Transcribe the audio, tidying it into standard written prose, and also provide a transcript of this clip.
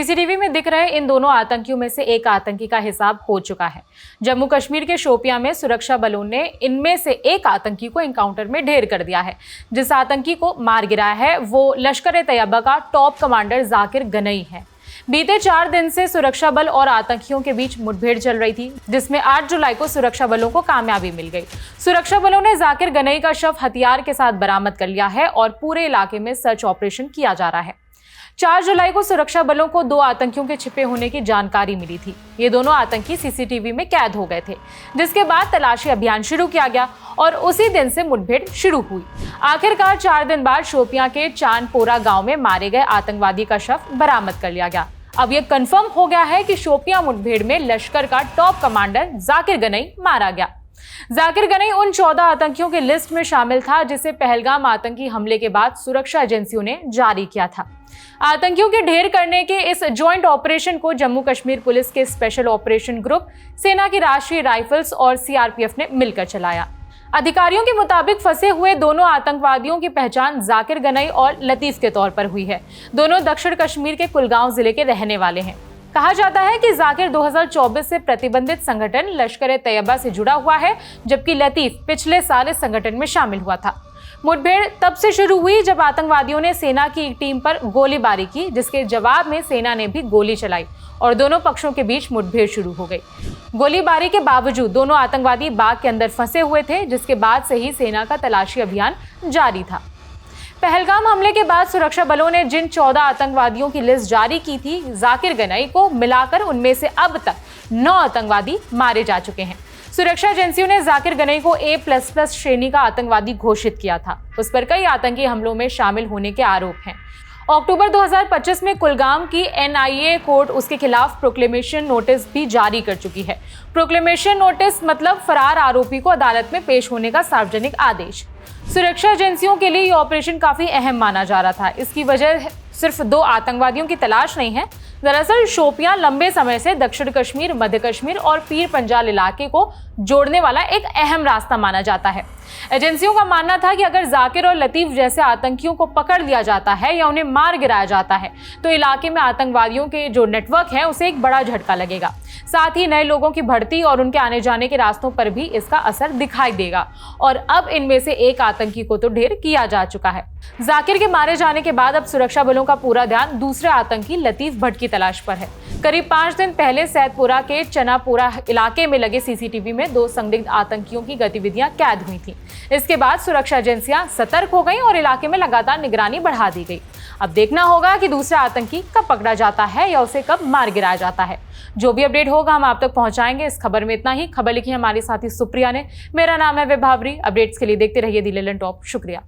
CCTV में दिख रहे इन दोनों आतंकियों में से एक आतंकी का हिसाब हो चुका है। जम्मू कश्मीर के शोपियां में सुरक्षा बलों ने इनमें से एक आतंकी को एनकाउंटर में ढेर कर दिया है। जिस आतंकी को मार गिराया है वो लश्कर-ए-तैयबा का टॉप कमांडर जाकिर गनई है। बीते 4 दिन से सुरक्षा बल और आतंकियों के बीच मुठभेड़ चल रही थी, जिसमें 8 जुलाई को सुरक्षा बलों को कामयाबी मिल गई। सुरक्षा बलों ने जाकिर गनई का शव हथियार के साथ बरामद कर लिया है और पूरे इलाके में सर्च ऑपरेशन किया जा रहा है। 4 जुलाई को सुरक्षा बलों को 2 आतंकियों के छिपे होने की जानकारी मिली थी। ये दोनों आतंकी सीसीटीवी में कैद हो गए थे, जिसके बाद तलाशी अभियान शुरू किया गया और उसी दिन से मुठभेड़ शुरू हुई। आखिरकार 4 दिन बाद शोपियां के चांदपोरा गांव में मारे गए आतंकवादी का शव बरामद कर लिया गया। अब यह कंफर्म हो गया है कि शोपियां मुठभेड़ में लश्कर का टॉप कमांडर जाकिर गनई मारा गया। जाकिर गनई उन 14 आतंकियों की लिस्ट में शामिल था जिसे पहलगाम आतंकी हमले के बाद सुरक्षा एजेंसियों ने जारी किया था। आतंकियों के ढेर करने के इस ज्वाइंट ऑपरेशन को जम्मू कश्मीर पुलिस के स्पेशल ऑपरेशन ग्रुप, सेना की राष्ट्रीय राइफल्स और सीआरपीएफ ने मिलकर चलाया। अधिकारियों के मुताबिक फंसे हुए दोनों आतंकवादियों की पहचान जाकिर गनई और लतीफ के तौर पर हुई है। दोनों दक्षिण कश्मीर के कुलगांव जिले के रहने वाले हैं। कहा जाता है कि जाकिर 2024 से प्रतिबंधित संगठन लश्कर-ए-तैयबा से जुड़ा हुआ है, जबकि लतीफ पिछले साल इस संगठन में शामिल हुआ था। मुठभेड़ तब से शुरू हुई जब आतंकवादियों ने सेना की एक टीम पर गोलीबारी की, जिसके जवाब में सेना ने भी गोली चलाई और दोनों पक्षों के बीच मुठभेड़ शुरू हो गई। गोलीबारी के बावजूद दोनों आतंकवादी बाग के अंदर फंसे हुए थे, जिसके बाद से ही सेना का तलाशी अभियान जारी था। पहलगाम हमले के बाद सुरक्षा बलों ने जिन 14 आतंकवादियों की लिस्ट जारी की थी, जाकिर गनई को मिलाकर उनमें से अब तक 9 आतंकवादी मारे जा चुके हैं। सुरक्षा एजेंसियों ने जाकिर गनई को A++ श्रेणी का आतंकवादी घोषित किया था। उस पर कई आतंकी हमलों में शामिल होने के आरोप हैं। अक्टूबर 2025 में कुलगाम की NIA कोर्ट उसके खिलाफ प्रोक्लेमेशन नोटिस भी जारी कर चुकी है। प्रोक्लेमेशन नोटिस मतलब फरार आरोपी को अदालत में पेश होने का सार्वजनिक आदेश। सुरक्षा एजेंसियों के लिए ये ऑपरेशन काफी अहम माना जा रहा था। इसकी वजह सिर्फ 2 आतंकवादियों की तलाश नहीं है। दरअसल शोपियां लंबे समय से दक्षिण कश्मीर, मध्य कश्मीर और पीर पंजाल इलाके को जोड़ने वाला एक अहम रास्ता माना जाता है। एजेंसियों का मानना था कि अगर जाकिर और लतीफ जैसे आतंकियों को पकड़ लिया जाता है या उन्हें मार गिराया जाता है तो इलाके में आतंकवादियों के जो नेटवर्क है उसे एक बड़ा झटका लगेगा। साथ ही नए लोगों की भर्ती और उनके आने जाने के रास्तों पर भी इसका असर दिखाई देगा और अब इनमें से एक आतंकी को तो ढेर किया जा चुका है। जाकिर के मारे जाने के बाद अब सुरक्षा बलों का पूरा ध्यान दूसरे आतंकी लतीफ भट्ट की तलाश पर है। करीब 5 दिन पहले सैदपुरा के चनापुरा इलाके में लगे सीसीटीवी में 2 संदिग्ध आतंकियों की गतिविधियां कैद हुई थी। इसके बाद सुरक्षा एजेंसियां सतर्क हो गई और इलाके में लगातार निगरानी बढ़ा दी गई। अब देखना होगा कि दूसरा आतंकी कब पकड़ा जाता है या उसे कब मार गिराया जाता है। जो भी अपडेट होगा हम आप तक पहुंचाएंगे। इस खबर में इतना ही। खबर लिखी हमारी साथी सुप्रिया ने। मेरा नाम है विभावरी। अपडेट्स के लिए देखते रहिए दी लेलन टॉप। शुक्रिया।